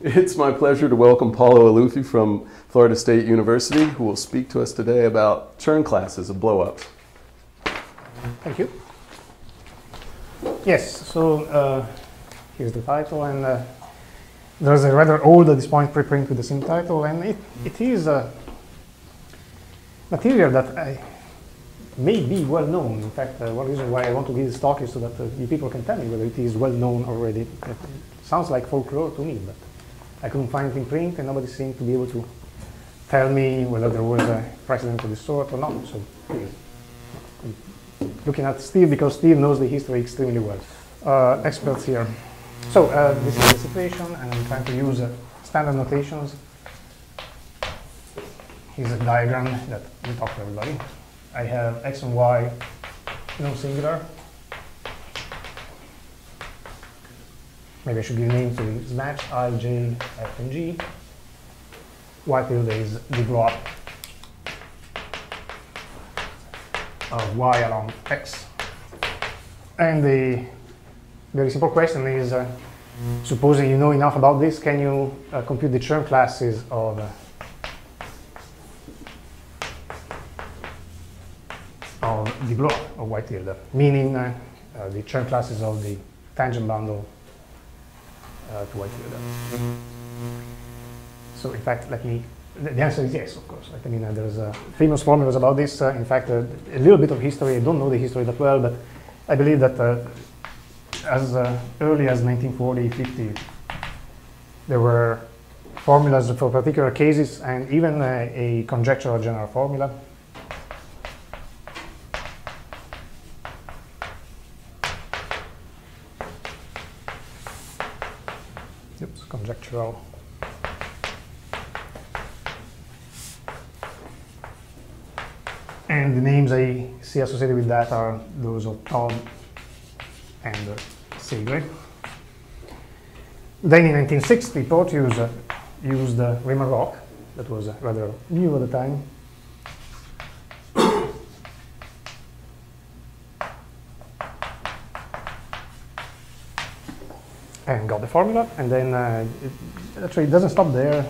It's my pleasure to welcome Paolo Aluffi from Florida State University, who will speak to us today about Chern classes of blowups. Thank you. Yes, so here's the title, and there's a rather old at this point preprint with the same title, and it is a material that may be well known. In fact, one reason why I want to give this talk is so that you people can tell me whether it is well known already. It sounds like folklore to me, but I couldn't find it in print, and nobody seemed to be able to tell me whether there was a precedent of this sort or not. So, looking at Steve, because Steve knows the history extremely well. Experts here. So, this is the situation, and I'm trying to use standard notations. Here's a diagram that will talk to everybody. I have x and y non-singular. Maybe I should give names to these match I, J, F, and G. Y tilde is the blow-up of y along x. And the very simple question is, supposing you know enough about this, can you compute the Chern classes of the blow-up of y tilde, meaning the Chern classes of the tangent bundle to y tilde. So in fact, the answer is yes, of course. I mean, there's famous formulas about this. In fact, a little bit of history. I don't know the history that well, but I believe that as early as 1940, 50, there were formulas for particular cases, and even a conjectural general formula. Oops, conjectural. And the names I see associated with that are those of Todd and Segrè. Then in 1960, Porteous used Riemann Roch. That was rather new at the time. And got the formula, and then actually it doesn't stop there.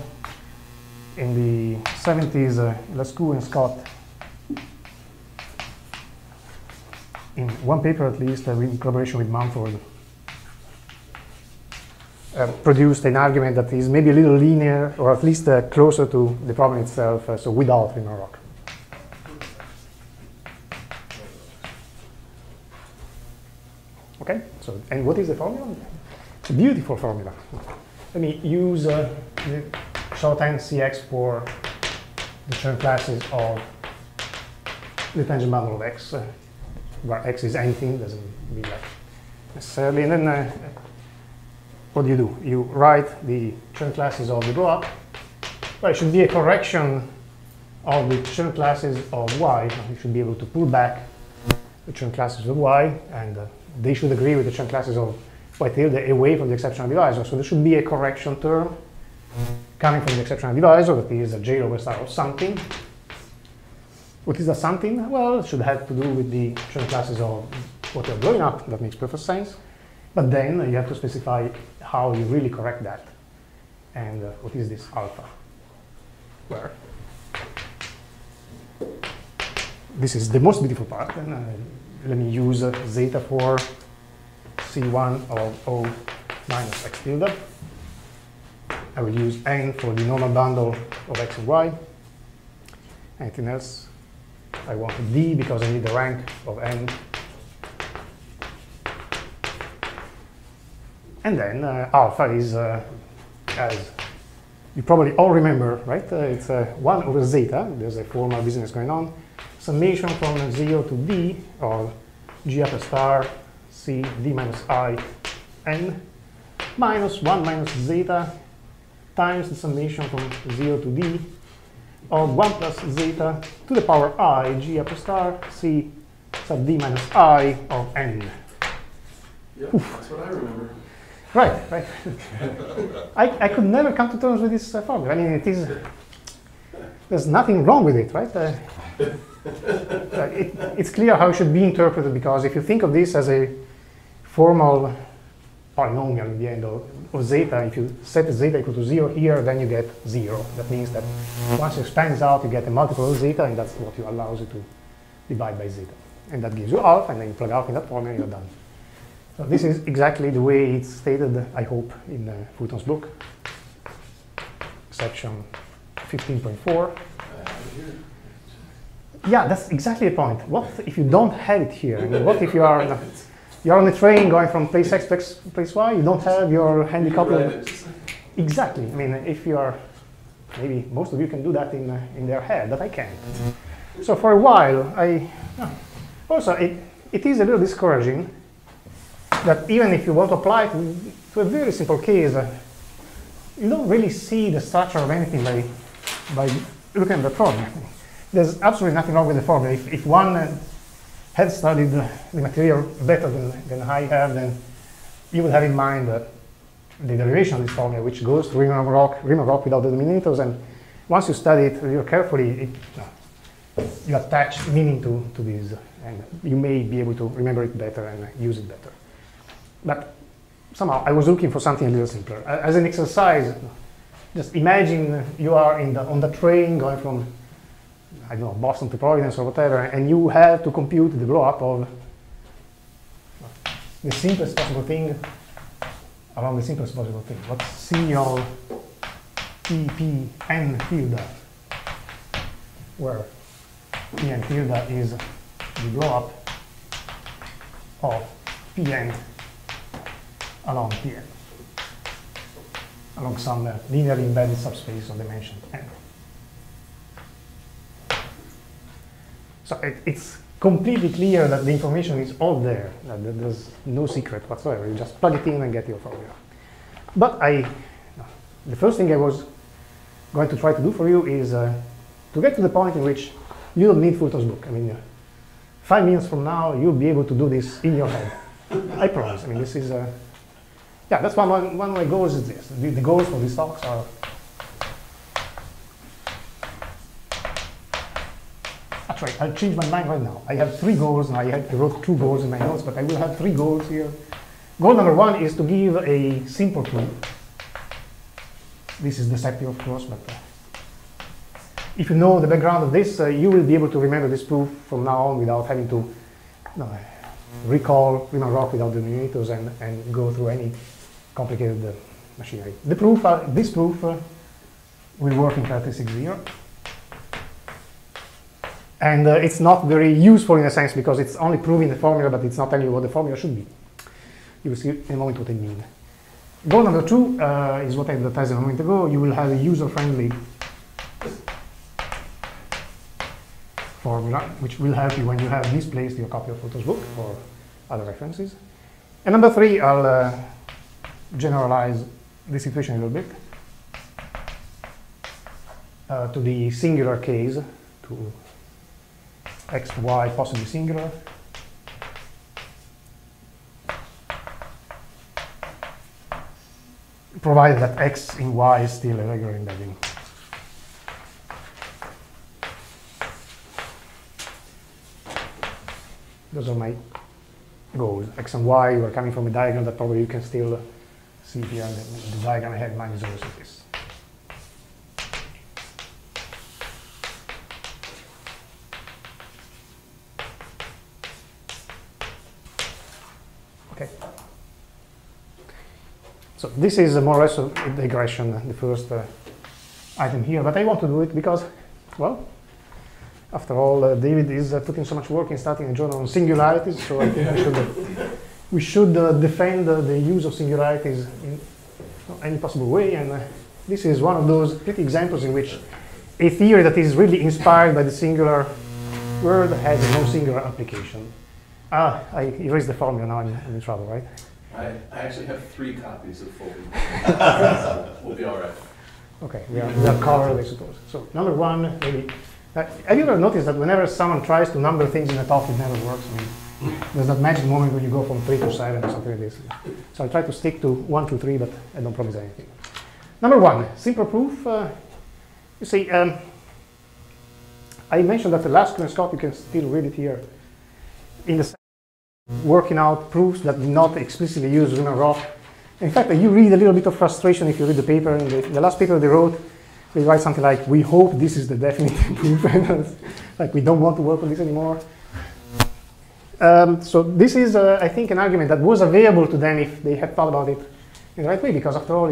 In the 70s, Lascaux and Scott, in one paper at least, in collaboration with Mumford, produced an argument that is maybe a little linear, or at least closer to the problem itself, so without Riemann Roch. Okay, so, and what is the formula? It's a beautiful formula. Let me use the shorthand CX for the Chern classes of the tangent bundle of X, where X is anything, doesn't mean that necessarily. And then what do? You write the Chern classes of the blow-up. Well, it should be a correction of the Chern classes of Y. You should be able to pull back the Chern classes of Y, and they should agree with the Chern classes of y tilde away from the exceptional divisor. So there should be a correction term coming from the exceptional divisor that is a J over star of something. What is that something? Well, it should have to do with the Chern classes of what you're blowing up. That makes perfect sense. But then you have to specify how you really correct that. And what is this alpha? Where? This is the most beautiful part. And let me use zeta for C1 of O minus x tilde. I will use n for the normal bundle of x and y. Anything else? I want d because I need the rank of n. And then alpha is, as you probably all remember, right? It's 1 over zeta. There's a formal business going on. Summation from 0 to d of g upper star C d minus I n minus 1 minus zeta times the summation from 0 to d of 1 plus zeta to the power I g upper star C sub d minus I of n. Yep, that's what I remember. Right, right. I could never come to terms with this formula. I mean, there's nothing wrong with it, right? It's clear how it should be interpreted, because if you think of this as a formal polynomial in the end of zeta. If you set zeta equal to 0 here, then you get 0. That means that once you expand this out, you get a multiple of zeta, and that's what allows you to divide by zeta. And that gives you alpha, and then you plug alpha in that formula, and you're done. So this is exactly the way it's stated, I hope, in Fulton's book, section 15.4. Yeah, that's exactly the point. What if you don't have it here? I mean, what if you're on a train going from place X to place Y, you don't have your handy copy of it? Exactly. I mean, if you are, maybe most of you can do that in their head, but I can't. So for a while, also, it is a little discouraging that even if you want to apply it to a very simple case, you don't really see the structure of anything by looking at the formula. There's absolutely nothing wrong with the formula. If one had studied the material better than I have, then you would have in mind the derivation of this formula, which goes to rim of rock without the denominators, and once you study it really carefully, you attach meaning to this, and you may be able to remember it better and use it better. But somehow I was looking for something a little simpler. As an exercise, just imagine you are on the train going from, I don't know, Boston to Providence or whatever, and you have to compute the blow-up of the simplest possible thing around the simplest possible thing. What's C of P n tilde, where P n tilde is the blow-up of Pn along Pn, along some linearly embedded subspace of dimension n. So it's completely clear that the information is all there. There's no secret whatsoever. You just plug it in and get your formula. But the first thing I was going to try to do for you is to get to the point in which you don't need Fulton's book. I mean, 5 minutes from now, you'll be able to do this in your head. I promise. I mean, this is, yeah, that's one of my goals is this. The goals for these talks are, actually, I'll change my mind right now. I have 3 goals, and I wrote 2 goals in my notes, but I will have 3 goals here. Goal number 1 is to give a simple proof. This is deceptive, of course, but if you know the background of this, you will be able to remember this proof from now on without having to recall Riemann Roch without the denominators and go through any complicated machinery. The proof, this proof will work in characteristic 0. And it's not very useful in a sense because it's only proving the formula, but it's not telling you what the formula should be. You will see in a moment what I mean. Goal number 2 is what I advertised a moment ago. You will have a user-friendly formula, which will help you when you have misplaced your copy of Fulton's book or other references. And number 3, I'll generalize the situation a little bit to the singular case, to x, y, possibly singular. Provided that x in y is still a regular embedding. Those are my goals. X and y were coming from a diagram that probably you can still see here. The diagram I had in mind is also this. Okay. So this is more or less a digression, the first item here, but I want to do it because, well, after all, David is putting so much work in starting a journal on singularities, so I think we should defend the use of singularities in any possible way, and this is one of those pretty examples in which a theory that is really inspired by the singular world has no singular application. I erased the formula, now I'm in trouble, right? I actually have 3 copies of Fulton. We'll be all right. Okay, we are covered, I suppose. So number 1, maybe. Have you ever noticed that whenever someone tries to number things in a talk, it never works? I mean, there's that magic moment when you go from 3 to 7 or something like this. So I'll try to stick to 1, 2, 3, but I don't promise anything. Number 1, simple proof. You see, I mentioned that the last screenshot, you can still read it here, in the working out proofs that do not explicitly use Riemann Roch In fact, you read a little bit of frustration if you read the paper. In the last paper they wrote, they write something like, "We hope this is the definitive proof." Like, we don't want to work on this anymore. So this is, I think, an argument that was available to them if they had thought about it in the right way, because after all,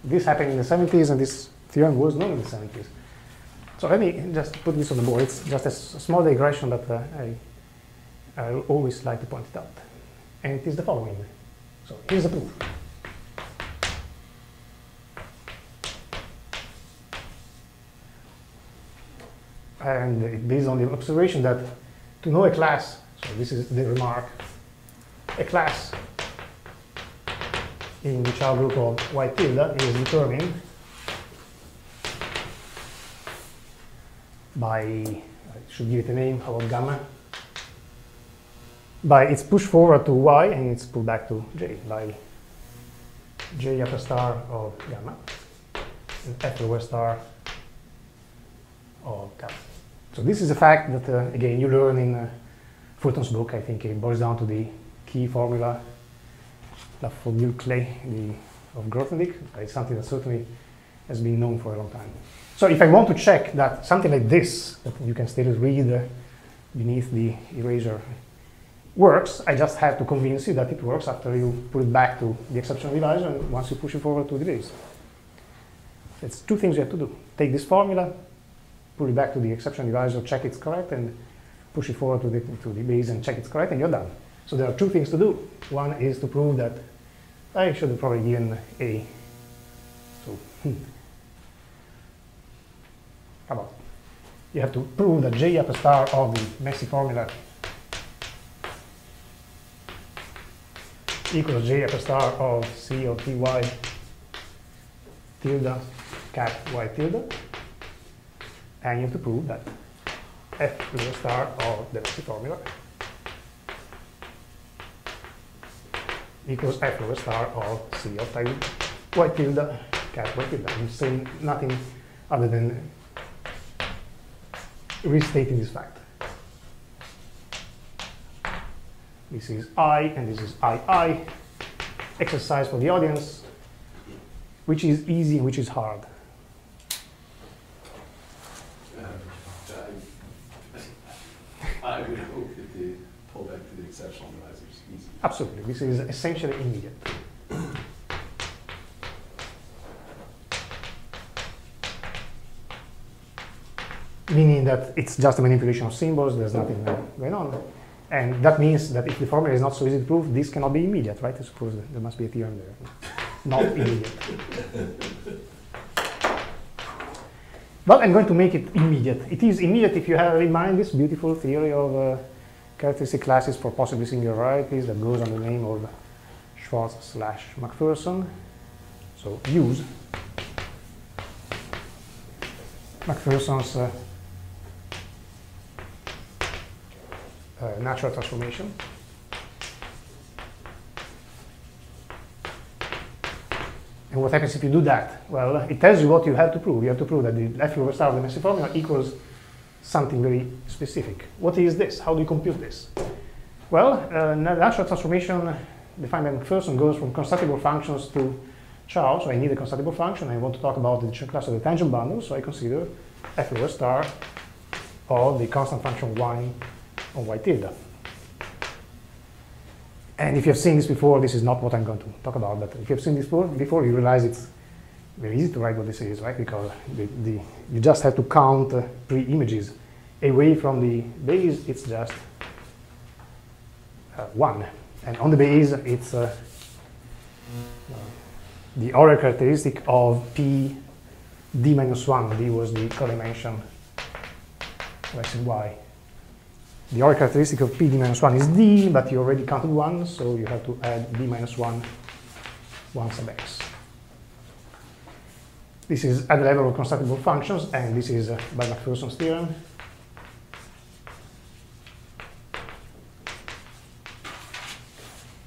this happened in the 70s, and this theorem was known in the 70s. So let me just put this on the board. It's just a small digression that I always like to point it out. And it is the following. So here's the proof. And it's based on the observation that to know a class, so this is the remark, a class in the child group of y tilde is determined by, I should give it a name, how about gamma, by its push forward to y and its pull back to j, by j upper star of gamma and f lower star of gamma. So this is a fact that, again, you learn in Fulton's book. I think it boils down to the key formula for Clay of Grothendieck. It's something that certainly has been known for a long time. So if I want to check that something like this, that you can still read beneath the eraser, works, I just have to convince you that it works after you put it back to the exception divisor and once you push it forward to the base. It's two things you have to do. Take this formula, put it back to the exception divisor, check it's correct, and push it forward to the base and check it's correct, and you're done. So there are two things to do. One is to prove that I should have probably given A. So, how about? You have to prove that J upper star of the messy formula equals J upper star of C of Ty tilde cap Y tilde. And you have to prove that F lower star of the messy formula equals F lower star of C of Y tilde cap Y tilde. I'm saying nothing other than restating this fact. This is I and this is II. Exercise for the audience, which is easy and which is hard. I would hope that the pullback to the exceptional divisor is easy. Absolutely. This is essentially immediate. Meaning that it's just a manipulation of symbols, there's nothing going on. And that means that if the formula is not so easy to prove, this cannot be immediate, right? I suppose there must be a theorem there. Not immediate. But I'm going to make it immediate. It is immediate if you have in mind this beautiful theory of characteristic classes for possibly singular varieties that goes under the name of Schwarz/McPherson. So use McPherson's natural transformation. And what happens if you do that? Well, it tells you what you have to prove. You have to prove that the F lower star of the messy formula equals something very specific. What is this? How do you compute this? Well, natural transformation defined by McPherson goes from constructible functions to Chow. So I need a constructible function. I want to talk about the Chern class of the tangent bundle. So I consider F lower star of the constant function y on Y tilde. And if you have seen this before, this is not what I'm going to talk about, but if you have seen this before, you realize it's very easy to write what this is, right? Because you just have to count pre-images. Away from the base, it's just 1. And on the base, it's the Euler characteristic of P d minus 1. D was the codimension of x and y. The Euler characteristic of P d minus 1 is D, but you already counted 1, so you have to add D minus 1 sub x. This is at the level of constructible functions, and this is by McPherson's theorem.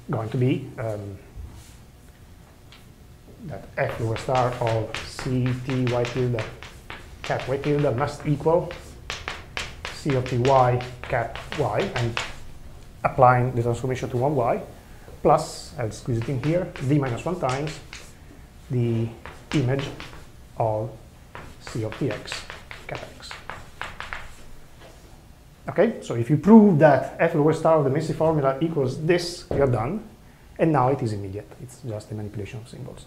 Going to be that F lower star of C T Y tilde cap Y tilde must equal C of Ty cap Y, and applying the transformation to 1y, plus, I'll squeeze it in here, d minus 1 times the image of C of tx, kappa x. Okay, so if you prove that f lower star of the Messi formula equals this, you're done. And now it is immediate. It's just a manipulation of symbols.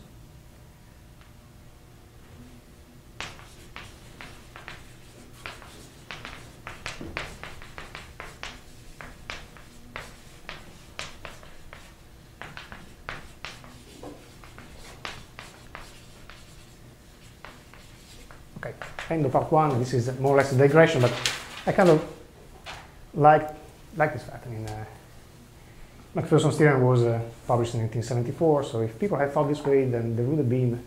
Okay, end of part 1. This is more or less a digression, but I kind of like this fact. I mean, Macpherson's theorem was published in 1974, so if people had thought this way, then there would have been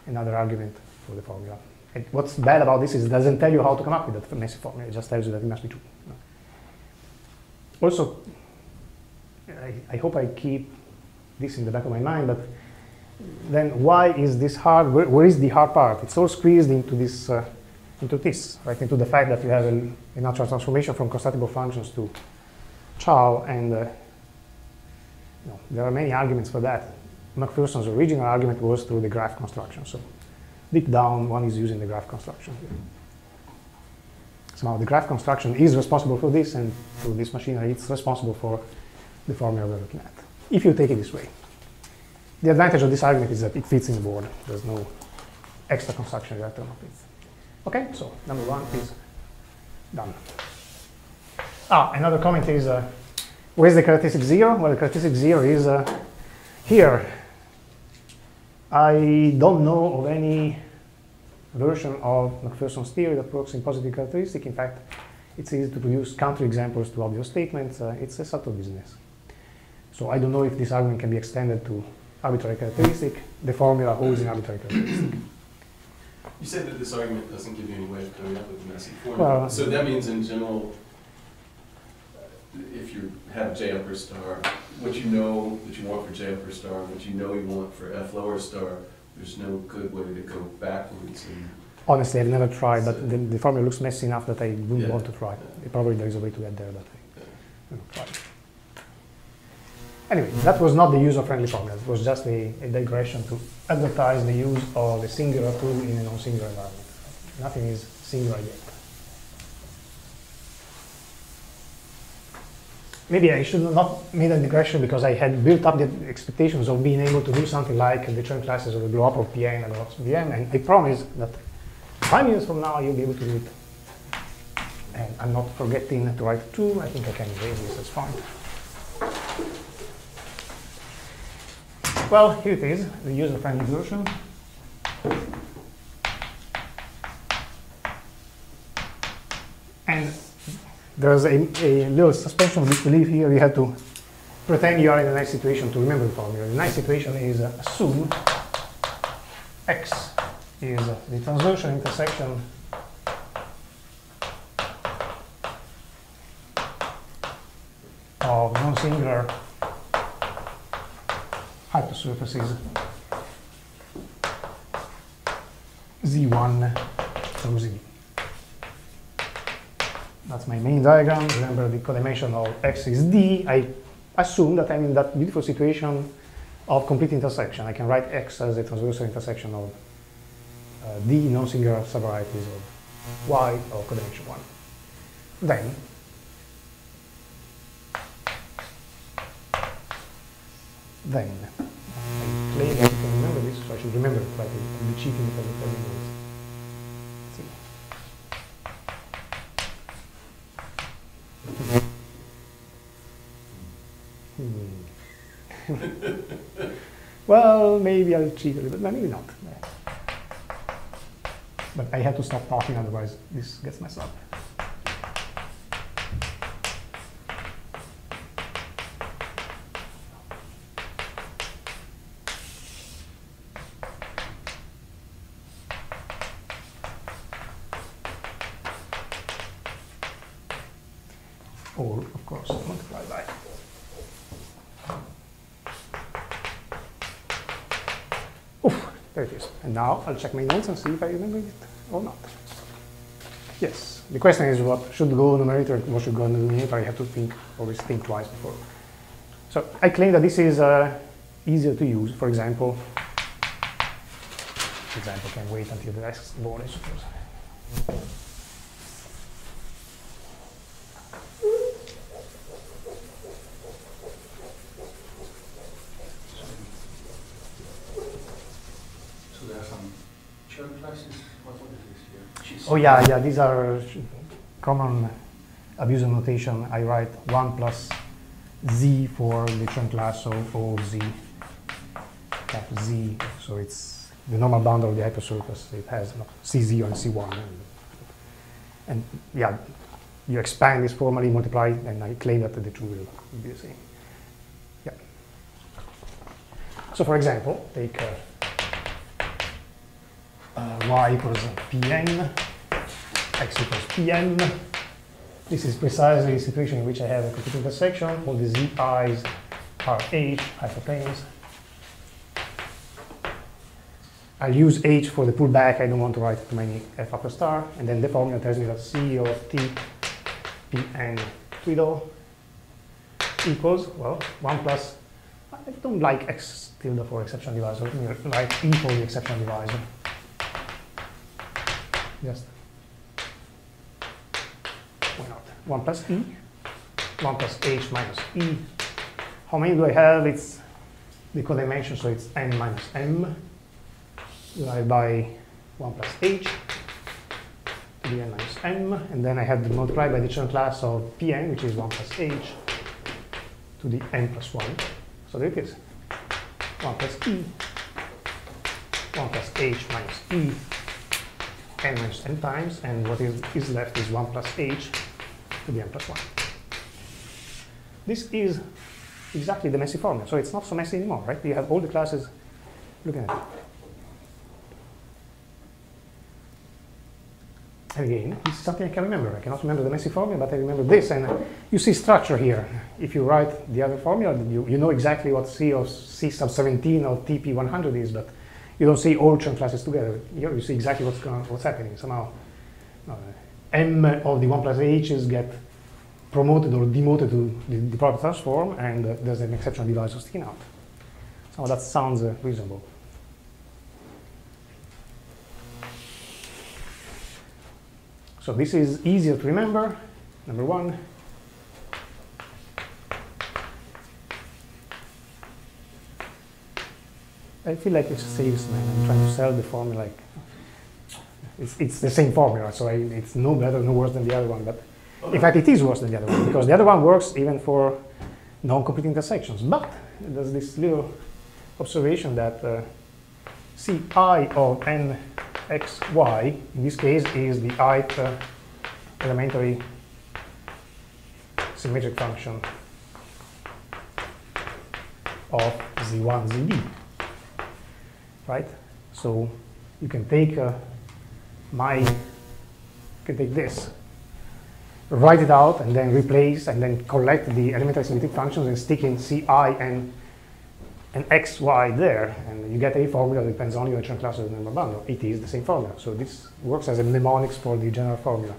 another argument for the formula. And what's bad about this is it doesn't tell you how to come up with that Messi formula, it just tells you that it must be true. Also, I hope I keep this in the back of my mind, but then why is this hard? Where is the hard part? It's all squeezed into this, right? Into the fact that you have a natural transformation from constructible functions to Chow, and there are many arguments for that. Macpherson's original argument was through the graph construction. So deep down, one is using the graph construction here. Somehow the graph construction is responsible for this, and through this machinery, it's responsible for the formula we're looking at, if you take it this way. The advantage of this argument is that it fits in the board. There's no extra construction you have to come up with. Okay, so number 1 is done. Another comment is, where's the characteristic 0? Well, the characteristic 0 is here. I don't know of any version of Macpherson's theory that works in positive characteristic. In fact, it's easy to produce counterexamples to obvious statements. It's a subtle business. So I don't know if this argument can be extended to arbitrary characteristic. The formula holds an arbitrary characteristic. You said that this argument doesn't give you any way of coming up with the Messi formula. Well, so that means in general, if you have J upper star, what you know that you want for J upper star, what you know you want for F lower star, there's no good way to go backwards. And honestly, I've never tried, but the formula looks messy enough that I wouldn't want to try. Yeah. Probably there is a way to get there, but I don't try. Anyway, that was not the user-friendly formula. It was just a digression to advertise the use of a singular tool in a non-singular environment. Nothing is singular yet. Maybe I should not make a digression because I had built up the expectations of being able to do something like the Chern classes or the blow-up of Pn and of Vm, and I promise that 5 minutes from now you'll be able to do it. And I'm not forgetting to write 2. I think I can erase this, that's fine. Well, here it is, the user-friendly version. And there's a little suspension of disbelief here. You have to pretend you are in a nice situation to remember the formula. The nice situation is assume x is the transversion intersection of non-singular hypersurfaces Z1 through Z. That's my main diagram. Remember, the codimension of x is d. I assume that I'm in that beautiful situation of complete intersection. I can write x as a transversal intersection of d non-singular subvarieties of y of codimension 1. Then, I claim that you can remember this, so I should remember it, right? I'll be cheating because it every knows. Well, maybe I'll cheat a little bit, but maybe not. But I have to stop talking, otherwise this gets messed up. Or, of course, multiply by. Oof, there it is. And now I'll check my notes and see if I remember it or not. Yes, the question is what should go numerator and what should go in the denominator. I have to always think twice before. So I claim that this is easier to use. For example, can wait until the next board, I suppose. So there are some Chern classes. What is this here? Oh yeah, these are common abuser notation. I write 1 plus z for the Chern class, so OZ cap z. So it's the normal boundary of the hypersurface. It has C0 and C1. And yeah, you expand this formally, multiply, and I claim that the two will be the same. Yeah. So for example, take y equals Pn, x equals Pn. This is precisely the situation in which I have a complete intersection. All the zi's are H hyperplanes. I'll use H for the pullback. I don't want to write too many f upper star. And then the formula tells me that C of T Pn twiddle equals, well, 1 plus, I don't like x tilde for exception divisor. Let me write E for the exception divisor. Just, why not? 1 plus E, 1 plus H minus E. How many do I have? It's the codimension, so it's n minus m divided by 1 plus H to the n minus m. And then I have to multiply by the Chern class of Pn, which is 1 plus H to the n plus 1. So there it is. 1 plus E, 1 plus H minus E, n minus n times, and what is left is 1 plus H to the n plus 1. This is exactly the messy formula, so it's not so messy anymore, right? You have all the classes looking at it. And again, this is something I can remember. I cannot remember the messy formula, but I remember this, and you see structure here. If you write the other formula, you know exactly what C of C sub 17 of TP100 is, but you don't see all Chern classes together. You see exactly what's happening. Somehow, M of the 1 plus H's get promoted or demoted to the product transform, and there's an exceptional divisor sticking out. So that sounds reasonable. So this is easier to remember, number 1. I feel like it's a salesman. I'm trying to sell the formula like it's the same formula, so it's no better, no worse than the other one. But in fact, it is worse than the other one, because the other one works even for non-complete intersections. But there's this little observation that Ci of n x, y, in this case, is the ith elementary symmetric function of z1, zb, right? So you can take this, write it out, and then replace, and then collect the elementary symmetric functions and stick in Ci and x, y there, and you get a formula that depends only on the Chern class of the number bundle. It is the same formula. So this works as a mnemonics for the general formula.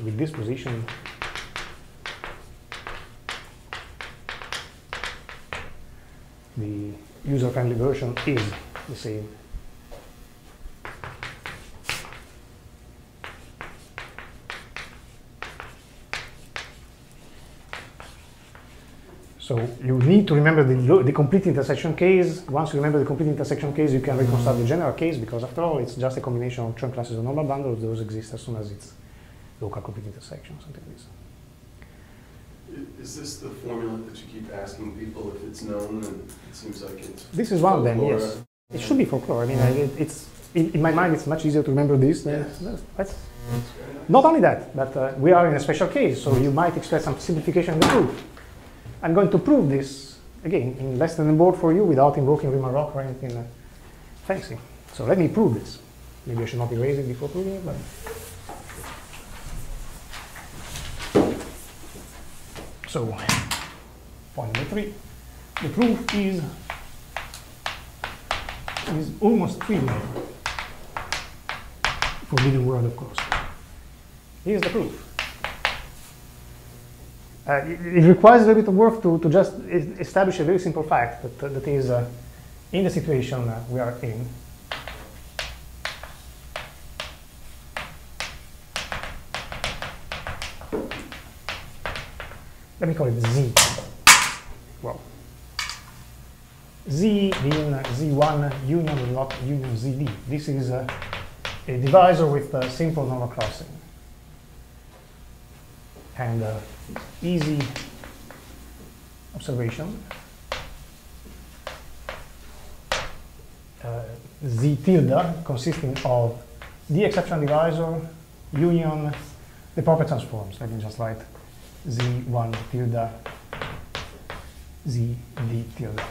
With this position, the user-friendly version is the same. So you need to remember the complete intersection case. Once you remember the complete intersection case, you can reconstruct the general case, because after all, it's just a combination of Chern classes of normal bundles. Those exist as soon as it's local complete intersection, something like this. Is this the formula that you keep asking people if it's known, and it seems like it's This is one of them, folklore? yes. It should be folklore. I mean, it's in my mind, it's much easier to remember this than that's not only that, but we are in a special case, so you might expect some simplification in the proof. I'm going to prove this, again, in less than a board for you without invoking Riemann rock or anything fancy. So let me prove this. Maybe I should not erase it before proving it, but... So, point number 3. The proof is almost trivial. Forbidden word, of course. Here's the proof. It requires a little bit of work to just establish a very simple fact that is in the situation we are in. Let me call it Z. Well, Z being Z1 union not union ZD. This is a divisor with a simple normal crossing. And easy observation. Z tilde consisting of the exception divisor union the proper transforms. Let me just write Z1 tilde ZD tilde.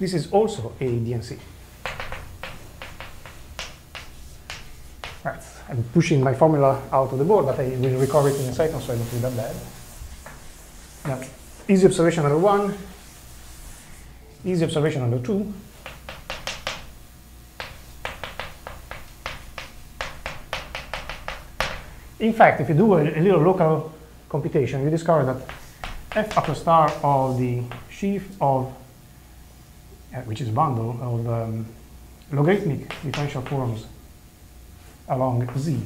This is also a DNC. Right, I'm pushing my formula out of the board, but I will recover it in a second, so I don't feel that bad. Now, easy observation number 1, easy observation number 2. In fact, if you do a little local computation, you discover that f upper star of the sheaf of which is a bundle of logarithmic differential forms along Z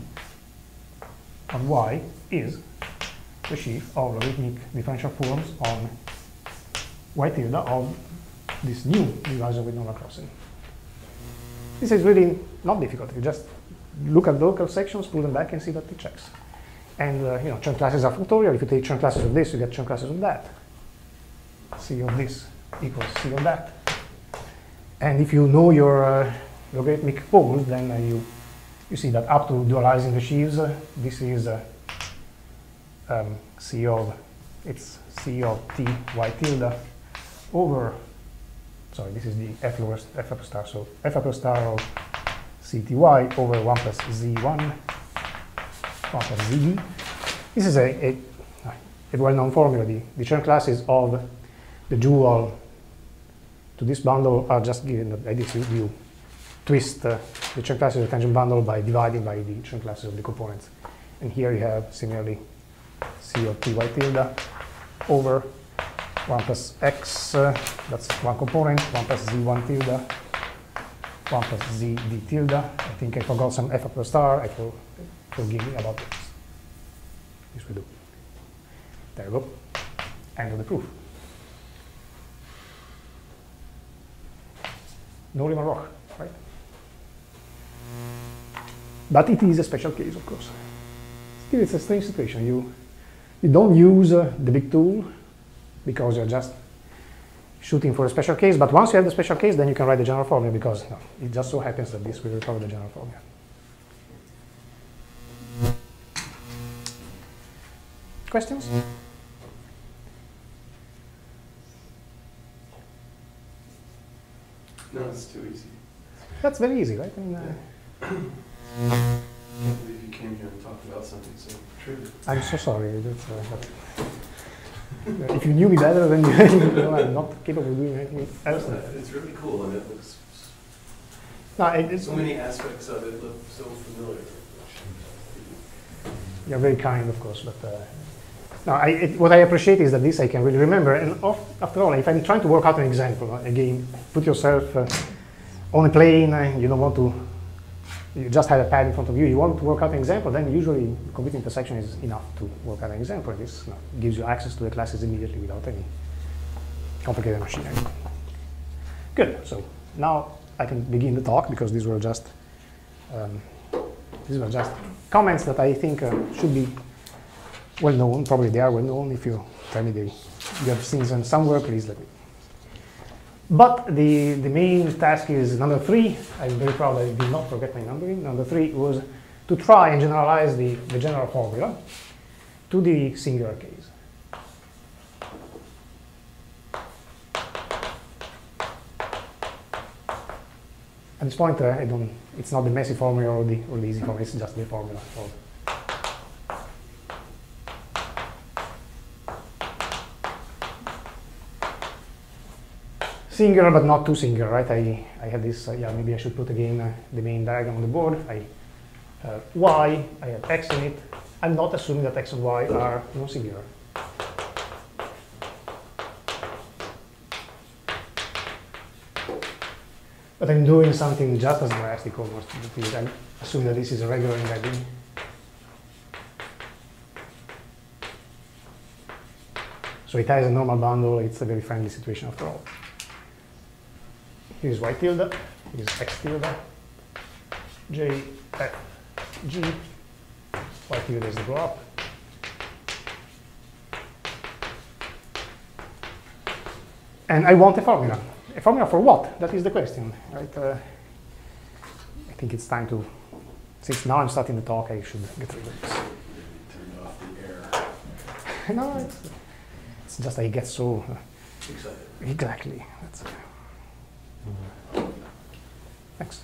of Y is the sheaf of logarithmic differential forms on Y tilde of this new divisor with normal crossing. This is really not difficult. You just look at local sections, pull them back, and see that it checks. And you know, Chern classes are factorial. If you take Chern classes of this, you get Chern classes of that. C of this equals C of that. And if you know your logarithmic forms, then you see that up to dualizing the sheaves, this is C of t y tilde over, sorry, this is the f upper star, so f upper star of cty over 1 plus z1, 1 plus zd. This is a well-known formula. The Chern classes of the dual to this bundle are just given that you twist the Chern classes of the tangent bundle by dividing by the Chern classes of the components. And here you have similarly C of ty tilde over 1 plus x, that's one component, 1 plus z1 tilde, 1 plus zd tilde. I think I forgot some f upper star. I forgive me about this. This will do. There you go. End of the proof. No Riemann Roch, right? But it is a special case, of course. Still, it's a strange situation. You don't use the big tool because you're just shooting for a special case. But once you have the special case, then you can write the general formula because it just so happens that this will recover the general formula. Questions? No, it's too easy. That's very easy, right? I mean, I can't believe you came here and talked about something so trivial. I'm so sorry. If you knew me better, then you know, I'm not capable of doing anything else. It's really cool, and it looks. No, so many aspects of it look so familiar. You're very kind, of course, but no, what I appreciate is that this I can really remember. And after all, if I'm trying to work out an example, again, put yourself on a plane, you don't want to, you just have a pad in front of you, you want to work out an example, then usually complete intersection is enough to work out an example. This gives you access to the classes immediately without any complicated machinery. Good, so now I can begin the talk because these were just comments that I think should be well known. Probably they are well known. If you tell me you have seen them somewhere, please let me. But the main task is number 3. I'm very proud I did not forget my numbering. Number 3 was to try and generalize the general formula to the singular case. At this point, it's not the messy formula or the easy formula, it's just the formula. singular but not too singular, right? I had this, yeah, maybe I should put again the main diagram on the board. I have y, I have x in it. I'm not assuming that x and y are non-singular. But I'm doing something just as drastic almost. I'm assuming that this is a regular embedding. So it has a normal bundle. It's a very friendly situation after all. Here's y tilde, here's x tilde, j, f, g, y tilde is the blow up. And I want a formula. A formula for what? That is the question, right? I think it's time to, since now I'm starting the talk, I should get rid of this. Turn off the air. No, it's just I get so Excited. exactly. That's thanks.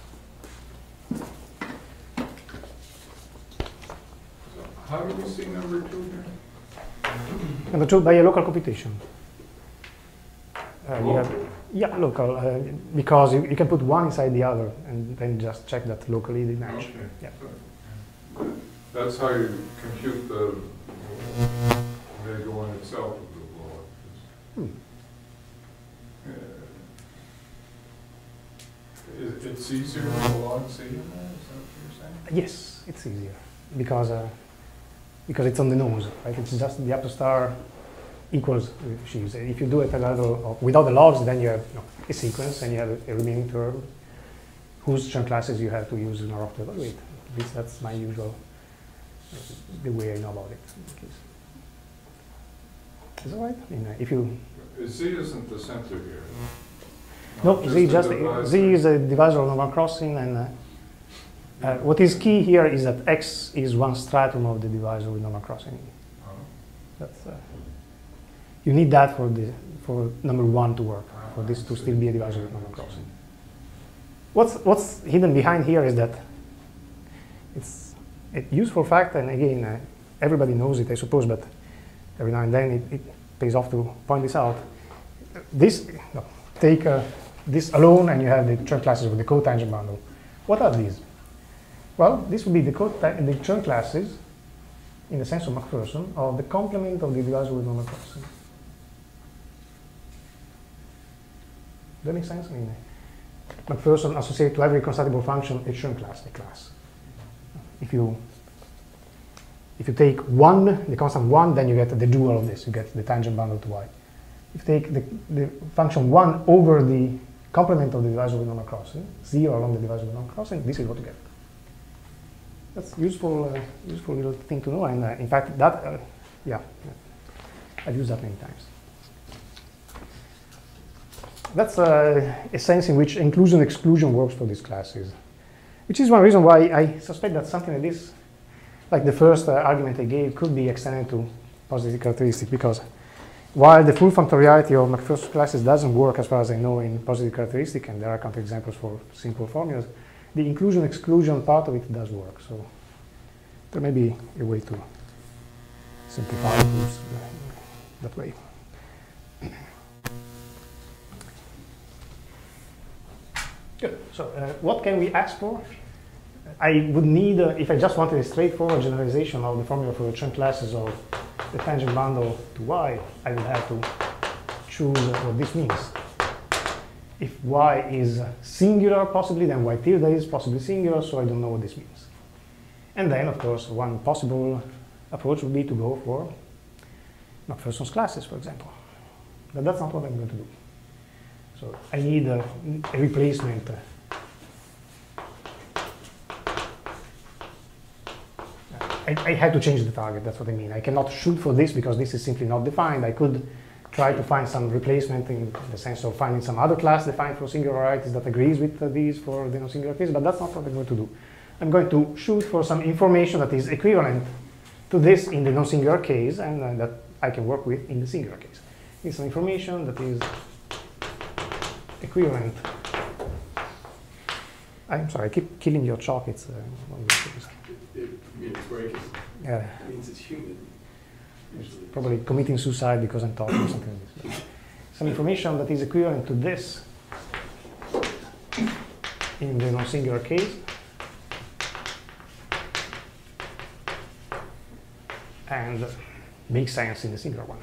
How do we see number 2 here? Number 2, by a local computation. You have, Local? yeah, local, because you can put one inside the other and then just check that locally they match. Okay. Yeah. That's how you compute the big one itself of the blow-up. Hmm. It's easier with a log C in there, is that what you're saying? Yes, it's easier because it's on the nose, right? It's just the upper star equals sheaves. If you do it at level without the logs, then you have a sequence and you have a remaining term whose Chern classes you have to use in order to evaluate. At least that's my usual, the way I know about it. Is that right? I mean, if you Z isn't the center here. no, Z the just divisor. Z is a divisor of normal crossing, and what is key here is that X is one stratum of the divisor with normal crossing. Oh. That's you need that for number 1 to work, for this to still be a divisor with normal crossing. What's hidden behind here is that it's a useful fact, and again, everybody knows it, I suppose, but every now and then it pays off to point this out. Take this alone, and you have the Chern classes with the cotangent bundle. What are these? Well, this would be the Chern classes, in the sense of McPherson, of the complement of the divisor with normal crossing. Does that make sense? I mean, McPherson associates to every constructible function a Chern class, a class. If you take 1, the constant 1, then you get the dual of this. You get the tangent bundle to y. If you take the function 1 over the complement of the divisor with normal crossing, 0 along the divisor with normal crossing, this is what you get. That's useful, useful little thing to know. And in fact, that, yeah, I've used that many times. That's a sense in which inclusion-exclusion works for these classes, which is one reason why I suspect that something like this, like the first argument I gave, could be extended to positive characteristic, because while the full functoriality of McPherson classes doesn't work as far as I know in positive characteristic, and there are counterexamples for simple formulas, the inclusion-exclusion part of it does work. So there may be a way to simplify things that way. Good. So what can we ask for? I would need, if I just wanted a straightforward generalization of the formula for the Chern classes of the tangent bundle to y, I would have to choose what this means. If y is singular, possibly, then y tilde is possibly singular, so I don't know what this means. And then, of course, one possible approach would be to go for McPherson's classes, for example. But that's not what I'm going to do. So I need a replacement. I had to change the target, that's what I mean. I cannot shoot for this because this is simply not defined. I could try to find some replacement in the sense of finding some other class defined for singularities that agrees with these for the non-singular case, but that's not what I'm going to do. I'm going to shoot for some information that is equivalent to this in the non-singular case and that I can work with in the singular case. It's some information that is equivalent. I'm sorry, I keep killing your chalk. It's one of those things. It means it's breaking. Yeah. It means it's human. Probably committing suicide because I'm talking or something like this. some information that is equivalent to this in the non-singular case, and makes sense in the singular one.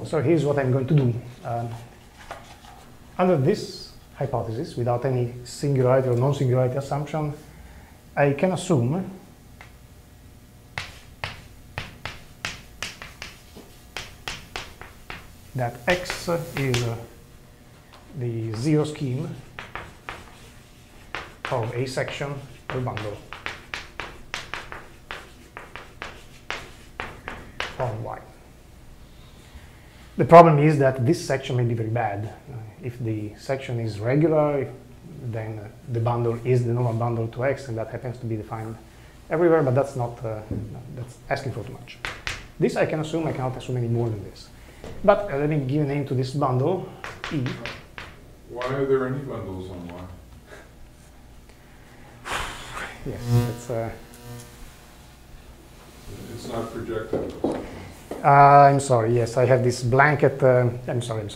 So here's what I'm going to do. Under this hypothesis, without any singularity or non-singularity assumption, I can assume that X is the zero scheme of a section of a bundle on Y. The problem is that this section may be very bad. If the section is regular, then the bundle is the normal bundle to X, and that happens to be defined everywhere, but that's not, that's asking for too much. This I can assume, I cannot assume any more than this. But let me give a name to this bundle, E. Why are there any bundles on Y? Yes, It's not projected. I'm sorry, yes, I have this blanket, I'm sorry,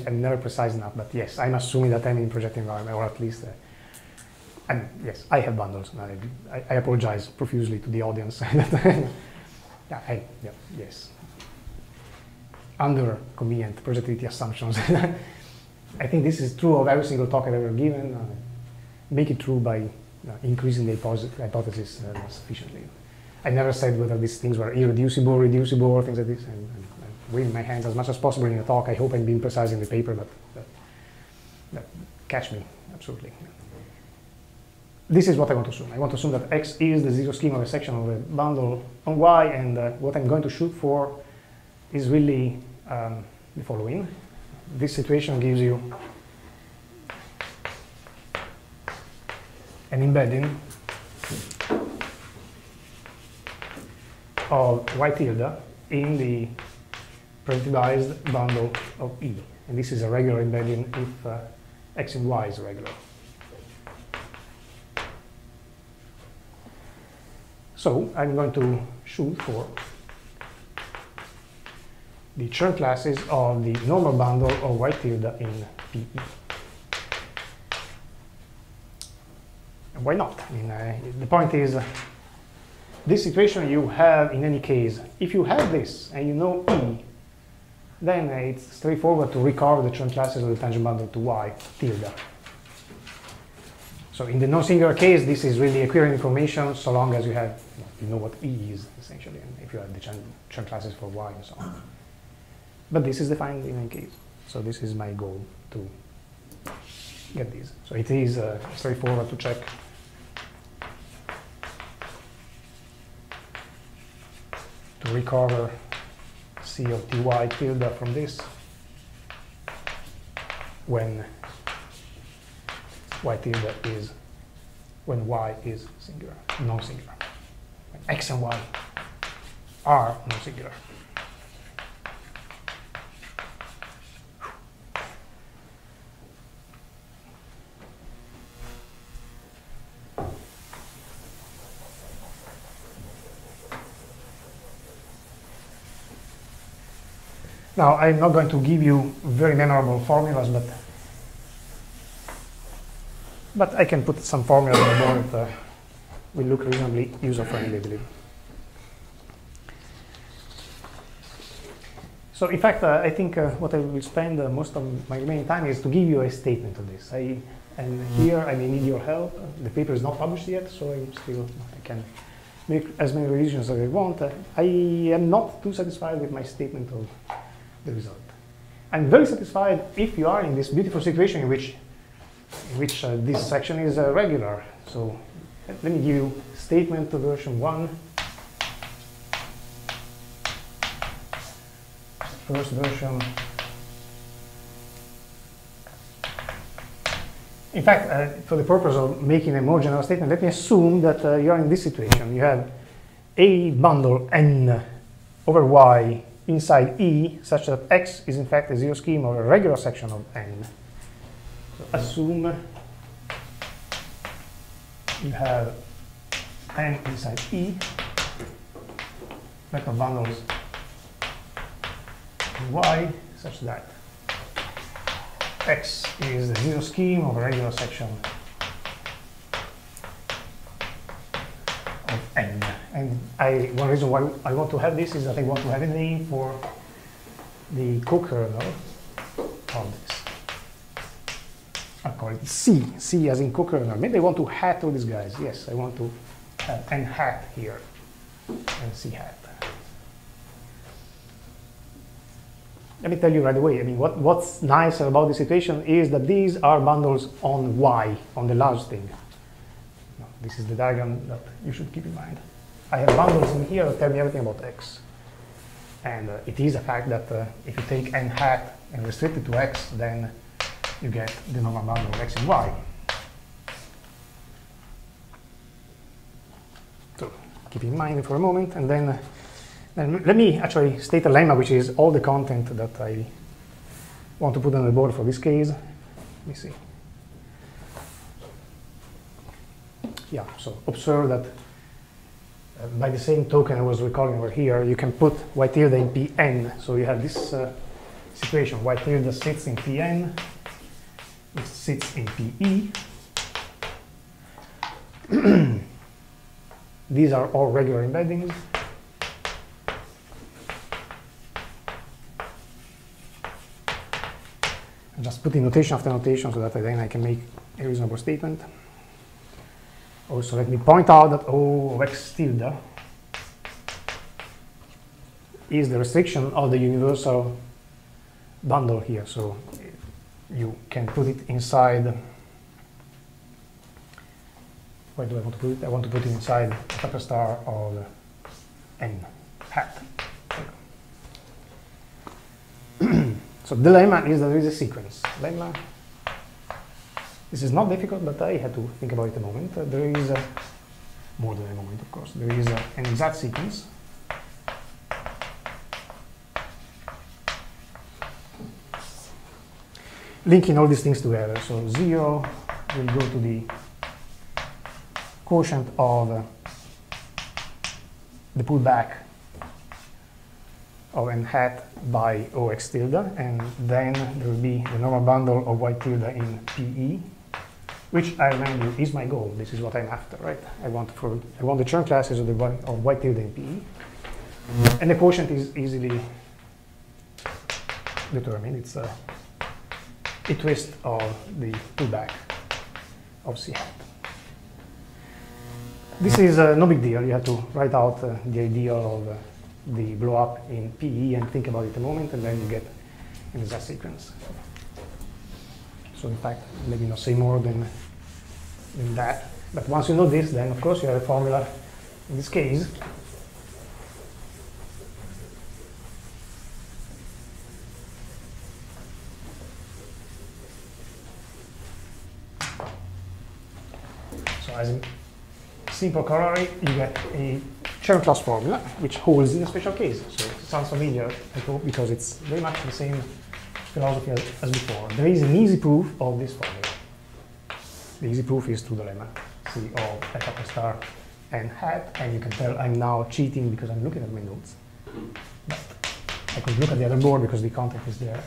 I'm never precise enough, but yes, I'm assuming that I'm in projecting environment, or at least, yes, I have bundles, and I apologize profusely to the audience. Yes. Under convenient projectivity assumptions. I think this is true of every single talk I've ever given. Make it true by increasing the hypothesis sufficiently. I never said whether these things were irreducible, reducible, or things like this. I'm waving my hands as much as possible in the talk. I hope I'm being precise in the paper, but catch me, absolutely. This is what I want to assume. I want to assume that X is the zero scheme of a section of a bundle on Y, and what I'm going to shoot for is really the following. This situation gives you an embedding of Y tilde in the projectivized bundle of E. And this is a regular embedding if X and Y is regular. So I'm going to shoot for the Chern classes of the normal bundle of Y tilde in PE. And why not? I mean, the point is, this situation you have in any case. If you have this and you know E, then it's straightforward to recover the Chern classes of the tangent bundle to Y tilde. So in the non-singular case, this is really equivalent information so long as you know what E is, essentially, and if you have the Chern classes for Y and so on. But this is defined in any case. So this is my goal, to get these. So it is straightforward to check to recover C of Ty tilde from this when Y tilde is, when Y is singular, non-singular. When X and Y are non-singular. Now, I'm not going to give you very memorable formulas, but I can put some formulas on the board that will look reasonably user-friendly, I believe. So, in fact, I think what I will spend most of my remaining time is to give you a statement of this. And here I may need your help. The paper is not published yet, so I can make as many revisions as I want. I am not too satisfied with my statement of the result. I'm very satisfied if you are in this beautiful situation in which this section is regular. So let me give you statement version 1, first version. In fact, for the purpose of making a more general statement, let me assume that you are in this situation. You have a bundle N over Y inside E, such that X is in fact a zero scheme of a regular section of N. So assume you have N inside E, vector bundles in Y such that X is the zero scheme of a regular section of N. And one reason why I want to have this is that I want to have a name for the co-kernel of this. I'll call it C, C as in co-kernel. Maybe I want to hat all these guys. Yes, I want to have N hat here and C hat. Let me tell you right away, I mean, what's nice about this situation is that these are bundles on Y, on the large thing. No, this is the diagram that you should keep in mind. I have bundles in here that tell me everything about X. And it is a fact that if you take N hat and restrict it to X, then you get the normal bundle of X and Y. So keep in mind for a moment, and then let me actually state a lemma, which is all the content that I want to put on the board for this case. Let me see. Yeah, so observe that by the same token I was recalling over here, you can put y tilde in Pn. So you have this situation, y tilde sits in Pn, it sits in Pe. These are all regular embeddings. Just put in notation after notation so that then I can make a reasonable statement. Also, let me point out that O of X tilde is the restriction of the universal bundle here. So you can put it inside. Where do I want to put it? I want to put it inside a upper star of N hat. So the lemma is that there is a sequence. Lemma. This is not difficult, but I had to think about it a moment. There is more than a moment, of course. There is an exact sequence. Linking all these things together. So 0 will go to the quotient of the pullback of N hat by OX tilde, and then there will be the normal bundle of Y tilde in PE, which I remind you is my goal. This is what I'm after, right? I want the Chern classes of Y tilde in PE, and the quotient is easily determined. It's a twist of the pullback of C hat. This is no big deal. You have to write out the idea of the blow up in PE and think about it a moment, and then you get an exact sequence. So in fact, let me not say more than that. But once you know this, then of course you have a formula. In this case, so as in simple corollary, you get a Chern class formula, which holds in a special case. So it sounds familiar, I hope, because it's very much the same philosophy as before. There is an easy proof of this formula. The easy proof is through the lemma C of F upper star N hat, and you can tell I'm now cheating because I'm looking at my notes. But I could look at the other board because the content is there.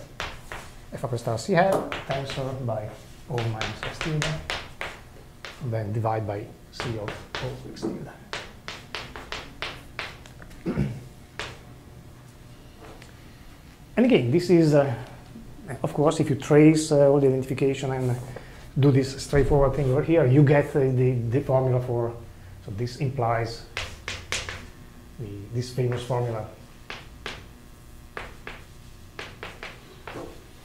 F upper star C hat, tensor by O minus X tilde, and then divide by C of O X tilde. And again, this is, of course, if you trace all the identification and do this straightforward thing over here, you get the formula for, so this implies this famous formula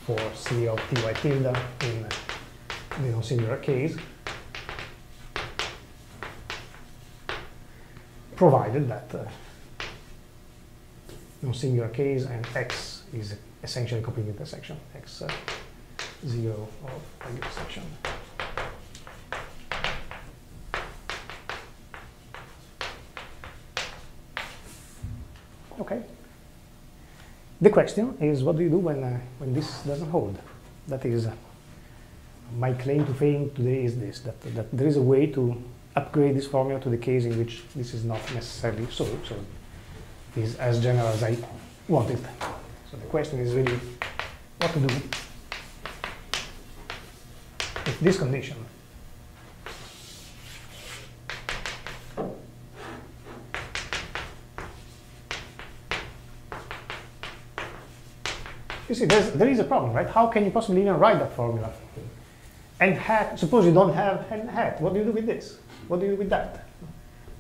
for C of Ty tilde in the non-singular case, provided that non-singular case and X is essentially complete intersection, X 0 of a intersection. Okay. The question is, what do you do when this doesn't hold? That is, my claim to fame today is this, that there is a way to upgrade this formula to the case in which this is not necessarily so. So is as general as I want it. So the question is really what to do with this condition. You see, there is a problem, right? How can you possibly even write that formula? And hat, suppose you don't have and hat, what do you do with this? What do you do with that?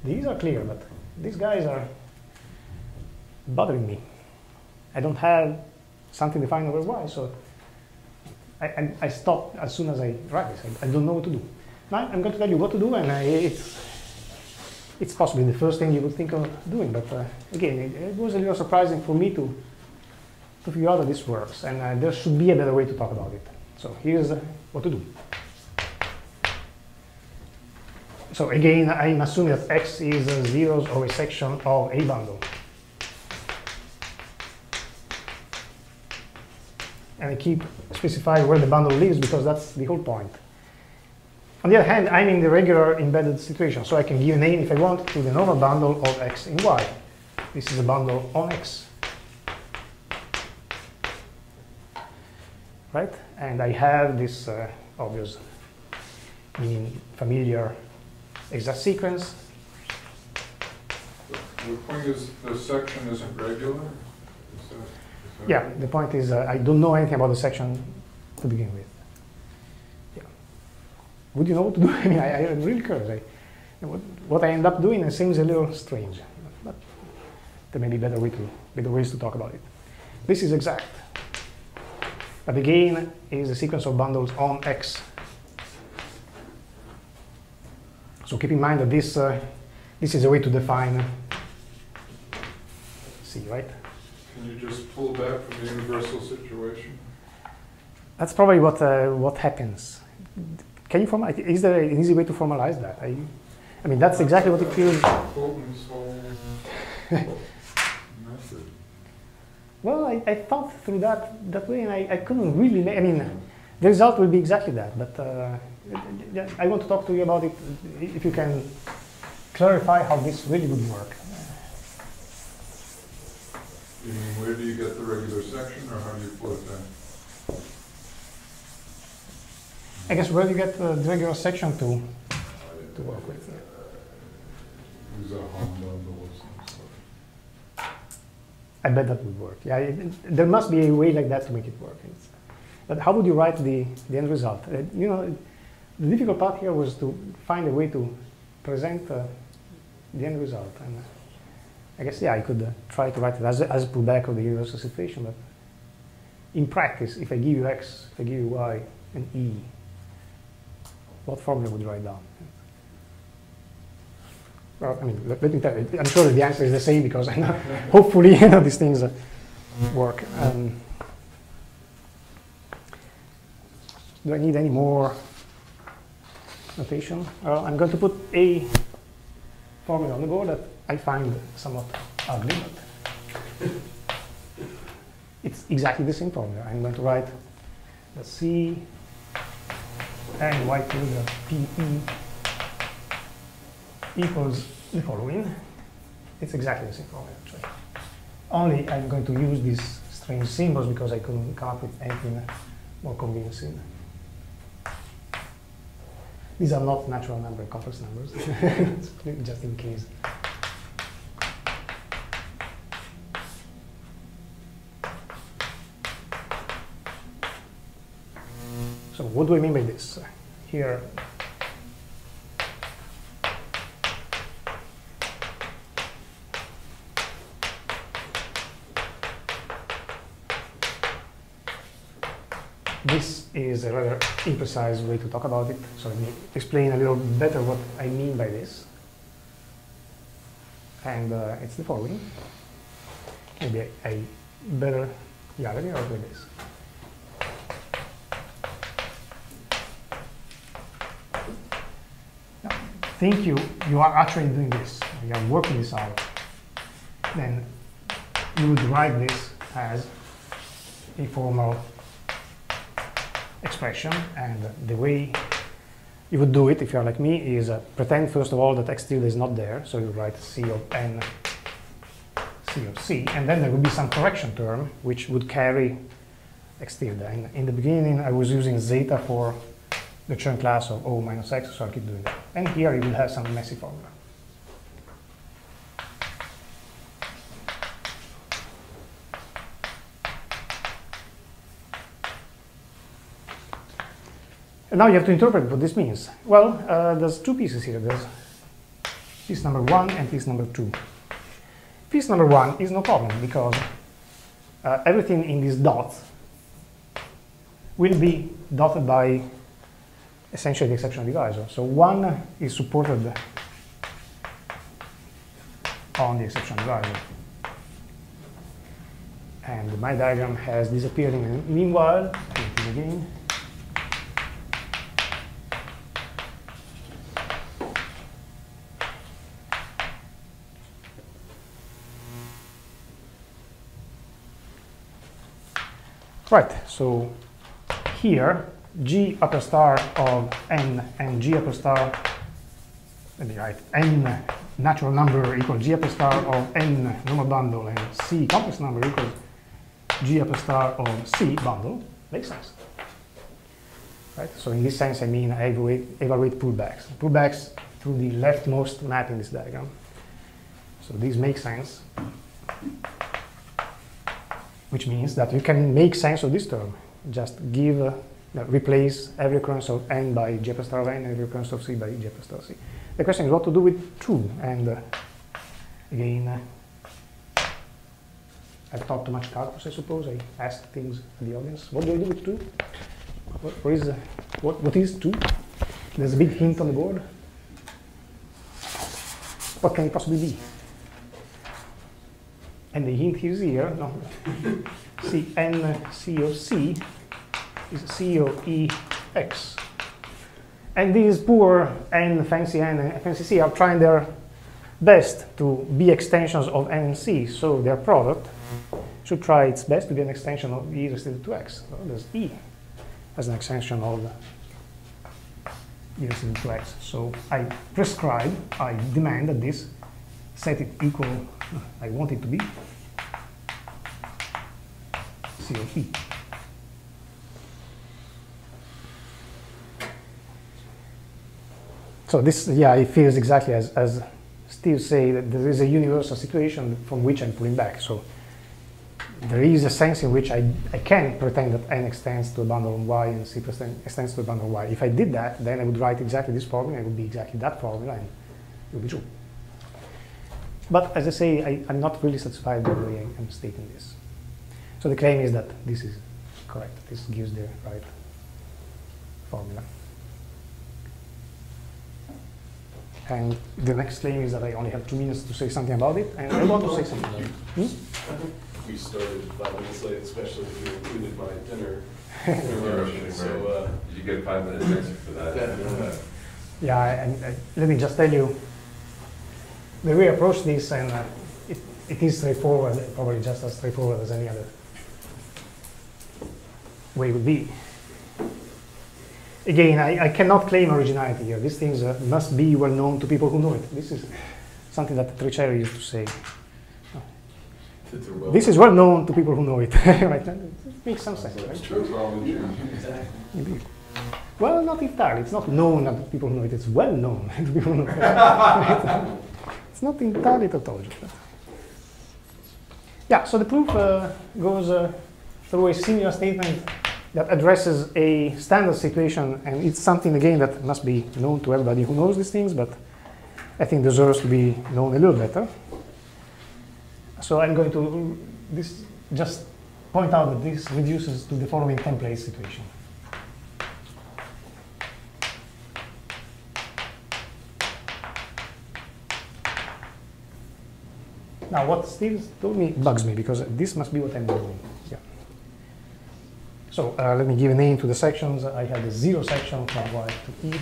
These are clear, but these guys are bothering me. I don't have something defined over y, so I stop as soon as I write this. I don't know what to do. Now I'm going to tell you what to do, and it's possibly the first thing you would think of doing, but again, it was a little surprising for me to figure out that this works, and there should be a better way to talk about it. So here's what to do. So again, I'm assuming that X is zeros of a section of a bundle. And I keep specifying where the bundle lives because that's the whole point. On the other hand, I'm in the regular embedded situation, so I can give a name if I want to the normal bundle of X and Y. This is a bundle on X. Right? And I have this obvious, meaning familiar exact sequence. The point is the section isn't regular? Yeah, the point is I don't know anything about the section to begin with. Yeah. Would you know what to do? I mean, I'm really curious. What I end up doing seems a little strange, but there may be better ways to talk about it. This is exact. But again, is a sequence of bundles on X. So keep in mind that this is a way to define C, right? Can you just pull back from the universal situation? That's probably what happens. Can you formalize? Is there an easy way to formalize that? I mean, that's exactly what it feels. Fulton's whole method. Well, I thought through that way, and I couldn't really make, I mean, the result will be exactly that, but I want to talk to you about it, if you can clarify how this really would work. You mean, where do you get the regular section, or how do you pull it down? I guess where do you get the regular section to work with? Use a home bundle or some sort. I bet that would work. Yeah, there must be a way like that to make it work. But how would you write the end result? You know, the difficult part here was to find a way to present the end result. And I guess, yeah, I could try to write it as a pullback of the universal situation, but in practice, if I give you X, if I give you Y, and E, what formula would you write down? Well, I mean, let me tell you, I'm sure that the answer is the same because I know, hopefully, you know, these things work. Do I need any more notation? I'm going to put a formula on the board that I find somewhat ugly, but it's exactly the same formula. I'm going to write the C and Y to the PE equals the following. It's exactly the same formula, actually. Only I'm going to use these strange symbols because I couldn't come up with anything more convincing. These are not natural number, complex numbers, just in case. So what do I mean by this? Here, this is a rather imprecise way to talk about it, so let me explain a little better what I mean by this. And it's the following. Maybe a better, yeah, let me write like this. Now, think you are actually doing this, you are working this out. Then you would write this as a formal expression, and the way you would do it, if you're like me, is pretend first of all that x tilde is not there, so you write C of n C of C, and then there would be some correction term which would carry x tilde. And in the beginning, I was using zeta for the Chern class of O minus x, so I'll keep doing that. And here you will have some messy formula. And now you have to interpret what this means. Well, there's two pieces here. There's piece number 1 and piece number 2. Piece number 1 is no problem because everything in this dot will be dotted by essentially the exceptional divisor. So 1 is supported on the exceptional divisor. And my diagram has disappeared in the meanwhile. It is again. Right, so here, G upper star of n and G upper star, let me write, n natural number equals G upper star of n normal bundle and C complex number equals G upper star of C bundle makes sense. Right, so in this sense I mean I evaluate pullbacks. Pullbacks through the leftmost map in this diagram. So these make sense. Which means that you can make sense of this term. Just give, replace every occurrence of n by G upper star of n and every occurrence of C by G upper star of C. The question is what to do with 2. And again, I've talked too much calculus, I suppose. I asked things to the audience. What do I do with 2? What is 2? There's a big hint on the board. What can it possibly be? And the hint is here, no. See, n C of C is C of E x. And these poor n fancy and fancy C are trying their best to be extensions of n and C, so their product should try its best to be an extension of E restricted to x. So there's E as an extension of E restricted to x. So I prescribe, I demand that this set it equal, I want it to be C of E. So this, yeah, it feels exactly as Steve say that there is a universal situation from which I'm pulling back. So there is a sense in which I can pretend that n extends to a bundle on y and C extends to a bundle on y. If I did that, then I would write exactly this formula, it would be exactly that formula, and it would be true. But as I say, I'm not really satisfied with the way I'm stating this. So the claim is that this is correct. This gives the right formula. And the next claim is that I only have 2 minutes to say something about it, and I want to say something about it. I think we started 5 minutes late, especially if you included my dinner interruption. So you get 5 minutes extra for that. Yeah, let me just tell you, the way I approach this, and it is straightforward, probably just as straightforward as any other way would be. Again, I cannot claim originality here. These things must be well known to people who know it. This is something that Tricheri used to say. This is well known to people who know it. Right? It makes some sense, right? exactly. Indeed. Well, not entirely. It's not known to people who know it. It's well known to people who know it. It's not entirely tautological. Yeah, so the proof goes through a similar statement that addresses a standard situation, and it's something, again, that must be known to everybody who knows these things, but I think deserves to be known a little better. So I'm going to just point out that this reduces to the following template situation. Now, what Steve told me bugs me, because this must be what I'm doing. Yeah. So let me give a name to the sections. I have the 0 section from Y to E.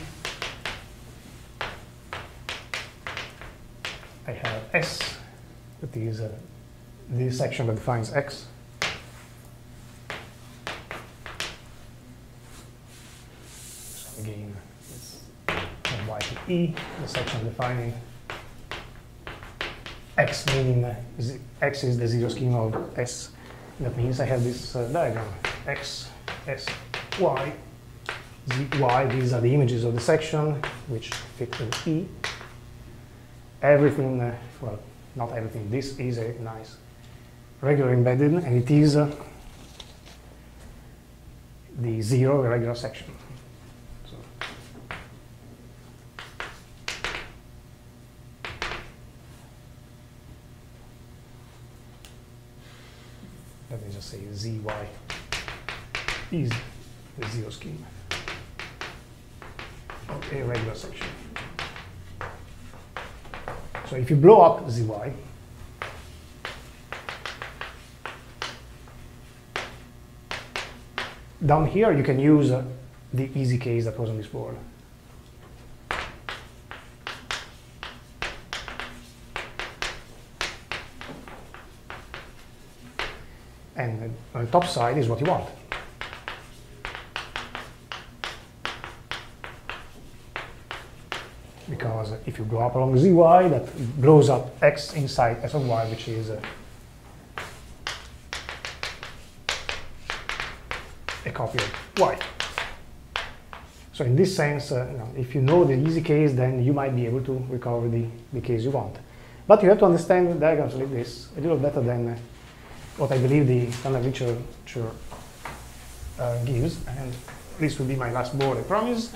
I have S, that is the section that defines X. So again, it's from Y to E, the section defining X, meaning X is the zero scheme of S. That means I have this diagram, X, S, Y, Z, Y. These are the images of the section which fit in E. Everything, well, not everything, this is a nice regular embedded, and it is the zero irregular section. So, let me just say ZY is the zero scheme of a regular section. So if you blow up ZY, down here you can use the easy case that was on this board. And on the top side is what you want. Because if you blow up along zy, that blows up x inside s of y, which is a copy of y. So in this sense, if you know the easy case, then you might be able to recover the case you want. But you have to understand diagrams like this a little better than what I believe the standard literature gives. And this will be my last board, I promise.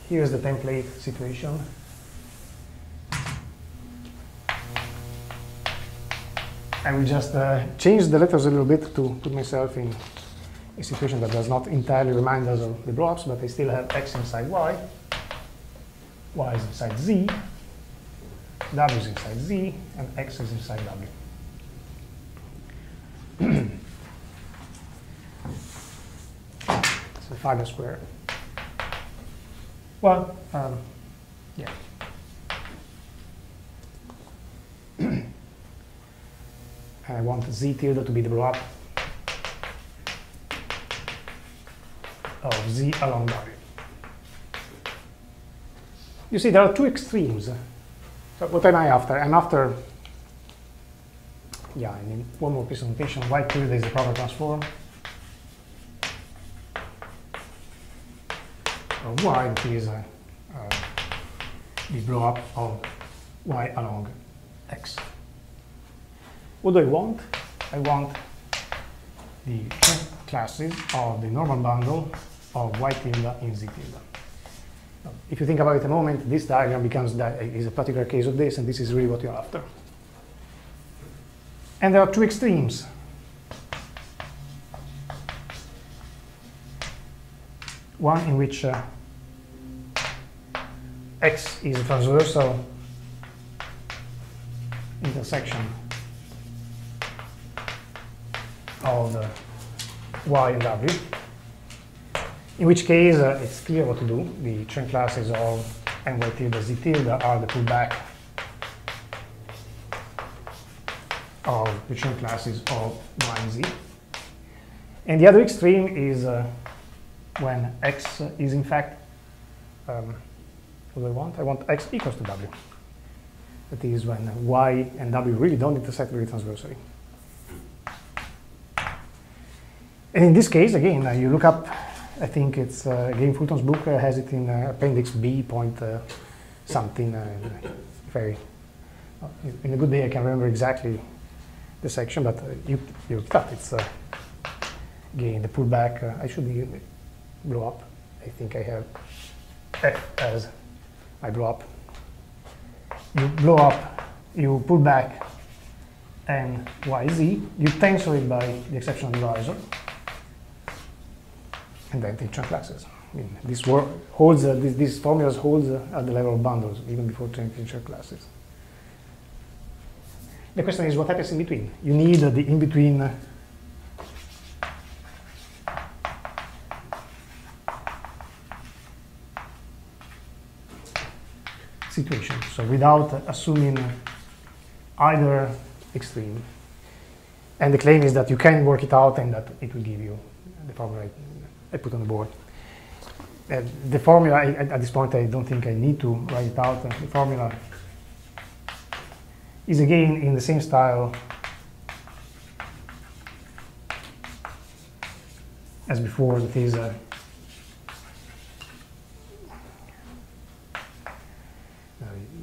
Here's the template situation. I will just change the letters a little bit to put myself in a situation that does not entirely remind us of the blocks, but I still have x inside y, y is inside z, w is inside z, and x is inside w. So 5 squared. Well, yeah. I want z tilde to be the blow up of z along w. You see, there are two extremes. So what am I after? I'm after, yeah, I mean, one more piece of notation. Y tilde is the proper transform of y, that is the blow up of y along x. What do I want? I want the classes of the normal bundle of y tilde in z tilde. Now, if you think about it a moment, this diagram is a particular case of this, and this is really what you're after. And there are two extremes. One in which x is a transversal intersection of y and w, in which case it's clear what to do. The Chern classes of ny tilde z tilde are the pullback of the Chern classes of y and z. And the other extreme is when x is in fact, what do I want? I want x equals to w. That is when y and w really don't intersect very transversally. And in this case, again, you look up, I think it's, again, Fulton's book has it in appendix B point something. In a good day, I can remember exactly the section, but you look up. It's, again, the pullback. I should be blow up. I think I have F as I blow up. You blow up, you pull back and YZ, you tensor it by the exceptional divisor, and then take Chern classes. I mean, this holds, these formulas hold at the level of bundles, even before taking Chern classes. The question is, what happens in between? You need the in-between situation. So without assuming either extreme. And the claim is that you can work it out and that it will give you the problem I put on the board. The formula, at this point, I don't think I need to write it out. The formula is again in the same style as before. That is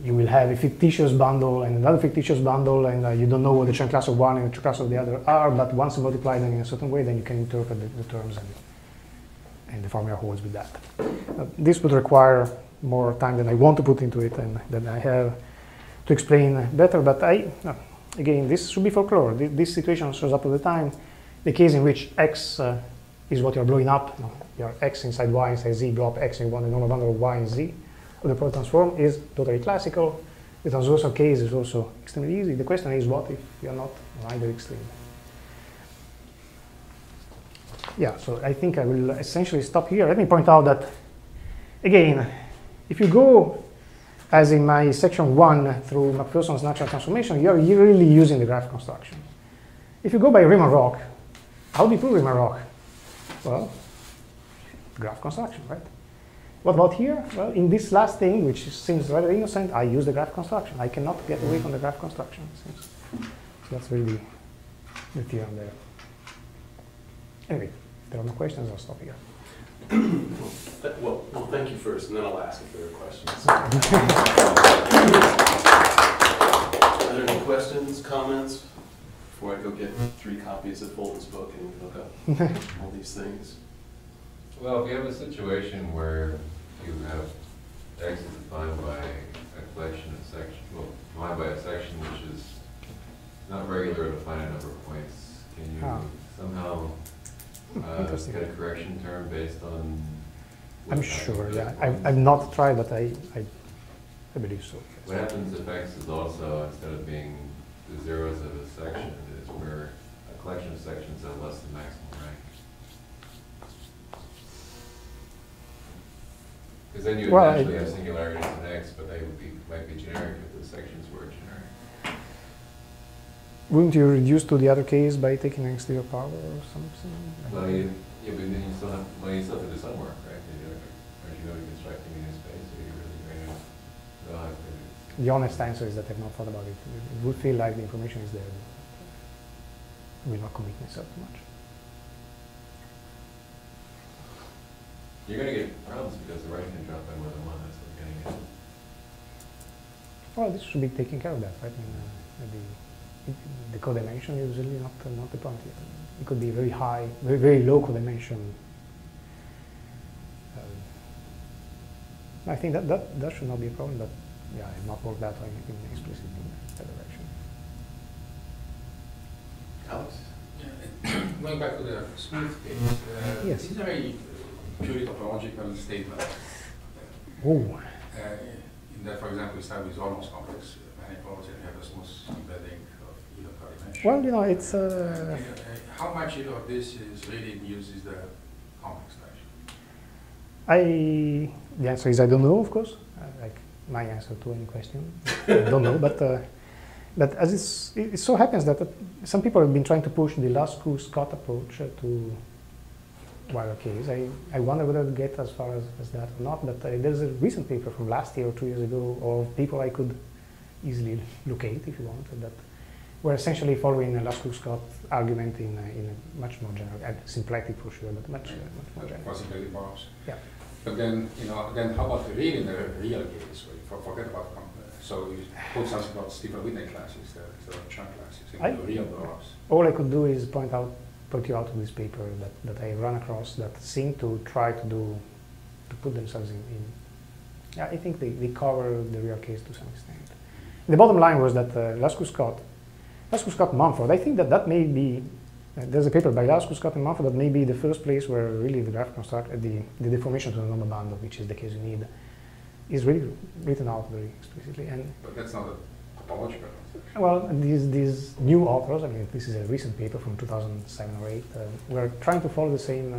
you will have a fictitious bundle and another fictitious bundle, and you don't know what the Chern class of one and the Chern class of the other are, but once you multiply them in a certain way, then you can interpret the terms, and the formula holds with that. This would require more time than I want to put into it and than I have to explain better, but again, this should be folklore. This situation shows up all the time. The case in which x is what you're blowing up, your x inside y inside z, blow up x in one, the normal bundle of y and z, of the Paolo transform is totally classical. The transversal case is also extremely easy. The question is, what if you're not on either extreme? Yeah, so I think I will essentially stop here. Let me point out that, again, if you go, as in my section 1, through McPherson's natural transformation, you're really using the graph construction. If you go by Riemann-Roch, how do you prove Riemann-Roch? Well, graph construction, right? What about here? Well, in this last thing, which seems rather innocent, I use the graph construction. I cannot get away from the graph construction. So that's really the theorem there. Anyway, if there are no questions, I'll stop here. Well, thank you first, and then I'll ask if there are questions. Are there any questions, comments, before I go get 3 copies of Fulton's book and look up all these things? Well, if you have a situation where you have x is defined by a collection of sections, well, defined by a section which is not regular at a finite number of points, can you somehow get a correction term based on? I'm sure, yeah. I've not tried, but I believe so. What happens if x is also, instead of being the zeros of a section, is where a collection of sections have less than maximum rank? Because then you would actually have singularities in x, but they might be generic if the sections were generic. Wouldn't you reduce to the other case by taking an exterior power or something? Well, but then you still have, to do some work, right? Aren't you going to be constructing a new space, or you really going to go out to? The honest answer is that I've not thought about it. It would feel like the information is there. I will not commit myself too much. You're going to get problems because the right can drop by more than one. That's what you're getting at. Well, this should be taking care of that, right? The codimension is really not the point here. It could be very high, very low codimension. I think that should not be a problem, but yeah, I have not worked that way in explicit in that direction. Alex? Going back to the smooth case, yes. Is there a purely topological statement? Oh. In that, for example, we start with almost complex manifolds and you have a smooth embedding of either codimension. Well, you know, it's how much of this is really uses the complex dimension? The answer is I don't know, of course. Like my answer to any question, I don't know. But as it so happens that some people have been trying to push the Lascaux-Scott approach to wire case. I wonder whether to get as far as that or not. But there's a recent paper from last year or 2 years ago of people I could easily locate if you want that were essentially following a Lascaux-Scott argument in a much more general, symplectic for sure, but much more general. Possibly box. Yeah. But then, then how about really the real case? Where you forget about so you put something about Stephen Whitney classes, the Chern classes, in the real box. All I could do is point you out to this paper that I ran across that seem to try to put themselves in. Yeah, I think they cover the real case to some extent. The bottom line was that Lascaux-Scott, Mumford, I think that may be, there's a paper by Lascaux-Scott and Mumford that may be the first place where really the graph construct, the deformation to the normal bundle, which is the case you need, is really written out very explicitly. But that's not a topological. Well, these new authors, I mean, this is a recent paper from 2007 or 8, were trying to follow the same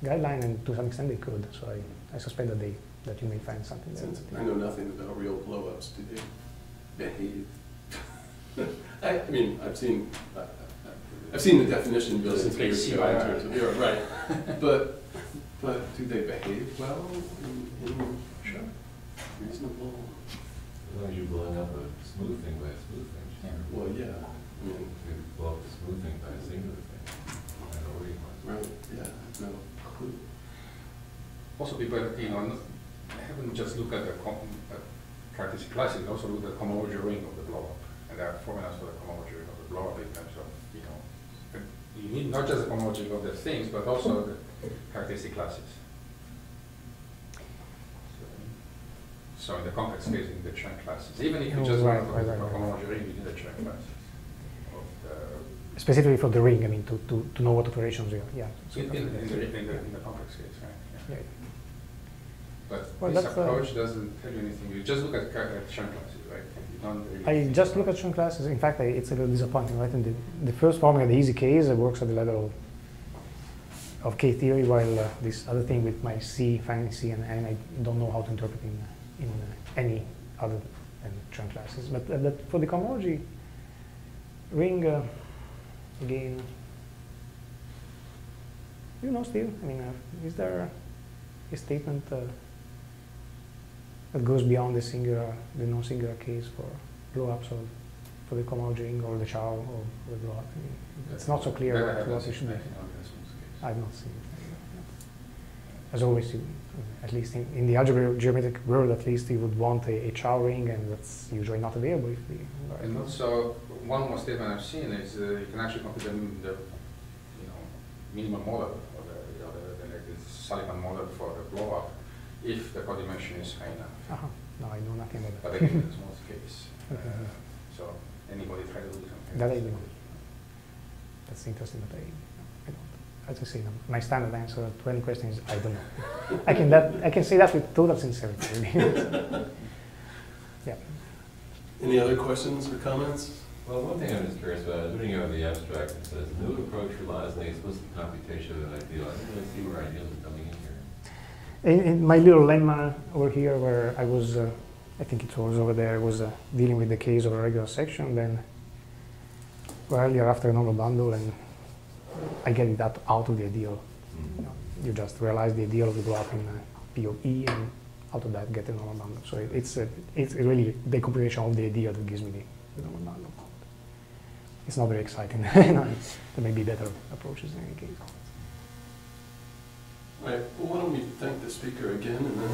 guideline, and to some extent they could. So I suspect that you may find something there. Since I know nothing about real blow-ups, do they behave? I mean, I've seen the definition built into your right, but But do they behave well in Sure. reasonable? As long as you're blowing up a smooth thing by a smooth thing. Yeah. Well, yeah, I mean, If you blow up the smooth thing by a singular thing, I don't know where you want. right, yeah, no clue. Also, people, haven't just looked at the characteristic classes, also look at the cohomology ring of the blow-up. And there are formulas for the cohomology ring of the blow-up in terms of, you need not just the cohomology ring of the things, but also the characteristic classes. So in the complex case, you need the Chern classes. Even if you just Right, want right, the right, right. cohomology ring, you need the Chern classes. Of the Specifically for the ring, I mean, to know what operations you are. Yeah. in the complex case, right? Yeah. But Well, this that's, approach doesn't tell you anything. You just look at Chern classes, right? You don't really I think just about look at Chern classes. In fact, it's a little disappointing, right? And the first formula, the easy case, works at the level of K theory, while this other thing with my C, finding C, and I don't know how to interpret in any other than Chern classes. But for the cohomology ring, again, Steve? I mean, is there a statement that goes beyond the non-singular case for blow-ups for the cohomology ring or the Chow or the blow-up? I mean, it's not so clear what it should be. I've not seen it. As always, at least in the geometric world, at least you would want a Chow ring, and that's usually not available. And also, one more statement I've seen is you can actually compute the minimum model or the Sullivan model for the blow-up if the codimension is high enough. No, I know nothing about that. But again, it's not the case. Okay. So anybody try to do something. That I do. That's interesting, but I don't. As I say, my standard answer to any question is I don't know. I can say that with total sincerity. Yeah. Any other questions or comments? Well, one thing I'm just curious about is reading over the abstract, it says, the new approach relies on the explicit computation of an ideal. I didn't really see where ideals are coming in here. In my little lemma over here, where I was, I think it was over there, was dealing with the case of a regular section, then earlier after a normal bundle, and I get that out of the ideal. You just realize the ideal of the block in POE, and out of that get a normal bundle. So it's really the computation of the ideal that gives me the normal bundle. It's not very exciting. There may be better approaches in any case. All right, well, why don't we thank the speaker again, and then